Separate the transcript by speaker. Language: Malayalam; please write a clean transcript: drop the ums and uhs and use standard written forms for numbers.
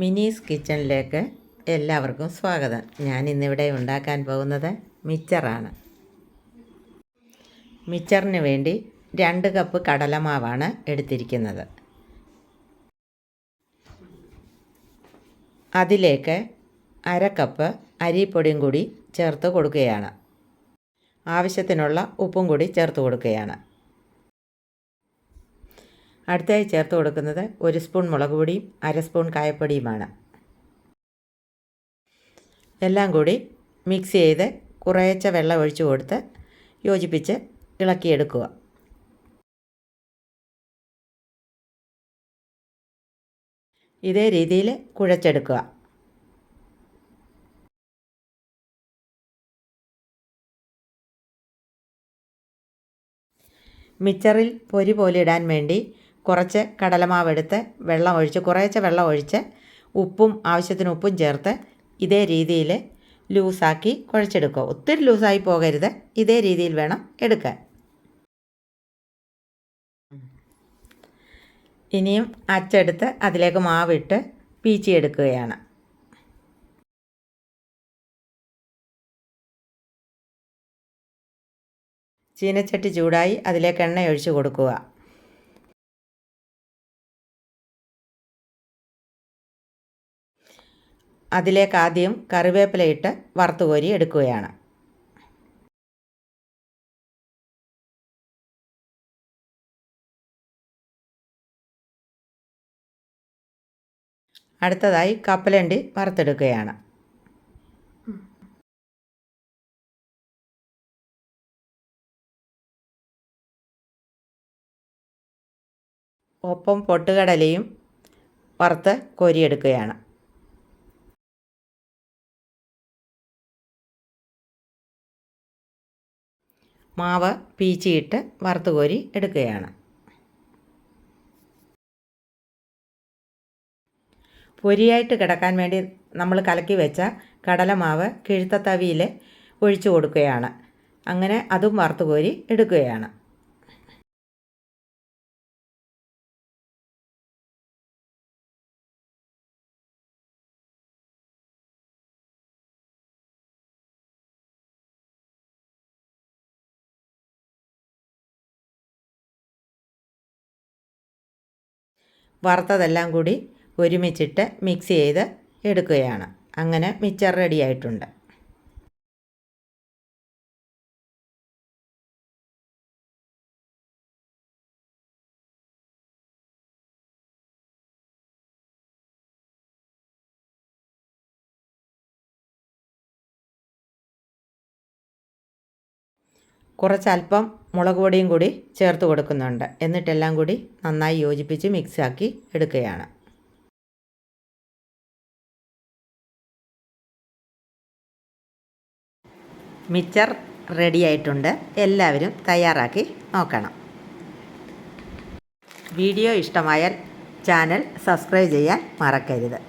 Speaker 1: മിനീസ് കിച്ചണിലേക്ക് എല്ലാവർക്കും സ്വാഗതം. ഞാൻ ഇന്നിവിടെ ഉണ്ടാക്കാൻ പോകുന്നത് മിച്ചറാണ്. മിച്ചറിന് വേണ്ടി 2 കപ്പ് കടലമാവാണ് എടുത്തിരിക്കുന്നത്. അതിലേക്ക് 1/2 കപ്പ് അരിപ്പൊടിയും കൂടി ചേർത്ത് കൊടുക്കുകയാണ്. ആവശ്യത്തിനുള്ള ഉപ്പും കൂടി ചേർത്ത് കൊടുക്കുകയാണ്. അടുത്തായി ചേർത്ത് കൊടുക്കുന്നത് 1 സ്പൂൺ മുളക് പൊടിയും 1/2 സ്പൂൺ കായപ്പൊടിയുമാണ്. എല്ലാം കൂടി മിക്സ് ചെയ്ത് കുറേശ്ശെ വെള്ളം ഒഴിച്ച് കൊടുത്ത് യോജിപ്പിച്ച് ഇളക്കിയെടുക്കുക. ഇതേ രീതിയിൽ കുഴച്ചെടുക്കുക. മിച്ചറിൽ പൊരി പോലെ ഇടാൻ വേണ്ടി കുറച്ച് കടലമാവെടുത്ത് കുറേശ്ശെ വെള്ളം ഒഴിച്ച് ഉപ്പും ആവശ്യത്തിന് ഉപ്പും ചേർത്ത് ഇതേ രീതിയിൽ ലൂസാക്കി കുഴച്ചെടുക്കുക. ഒത്തിരി ലൂസായി പോകരുത്. ഇതേ രീതിയിൽ വേണം എടുക്കാൻ. ഇനിയും അച്ചെടുത്ത് അതിലേക്ക് മാവിട്ട് പീച്ചിയെടുക്കുകയാണ്. ചീനച്ചട്ടി ചൂടായി അതിലേക്ക് എണ്ണ ഒഴിച്ച് കൊടുക്കുക. അതിലേക്ക് ആദ്യം കറിവേപ്പിലയിട്ട് വറുത്തുകോരി എടുക്കുകയാണ്. അടുത്തതായി കപ്പലണ്ടി വറുത്തെടുക്കുകയാണ്. ഒപ്പം പൊട്ടുകടലയും വറുത്ത് കോരിയെടുക്കുകയാണ്. മാവ് പീച്ചിയിട്ട് വറുത്ത് കോരി എടുക്കുകയാണ്. പൊരിയായിട്ട് കിടക്കാൻ വേണ്ടി നമ്മൾ കലക്കി വെച്ച കടലമാവ് കിഴുത്തത്തവിയിൽ ഒഴിച്ചു കൊടുക്കുകയാണ്. അങ്ങനെ അതും വറുത്ത് കോരി എടുക്കുകയാണ്. വറുത്തതെല്ലാം കൂടി ഒരുമിച്ചിട്ട് മിക്സ് ചെയ്ത് എടുക്കുകയാണ്. അങ്ങനെ മിച്ചർ റെഡി ആയിട്ടുണ്ട്. കുറച്ചല്പം മുളക് പൊടിയും കൂടി ചേർത്ത് കൊടുക്കുന്നുണ്ട്. എന്നിട്ടെല്ലാം കൂടി നന്നായി യോജിപ്പിച്ച് മിക്സാക്കി എടുക്കുകയാണ്. മിച്ചർ റെഡിയായിട്ടുണ്ട്. എല്ലാവരും തയ്യാറാക്കി നോക്കണം. വീഡിയോ ഇഷ്ടമായാൽ ചാനൽ സബ്സ്ക്രൈബ് ചെയ്യാൻ മറക്കരുത്.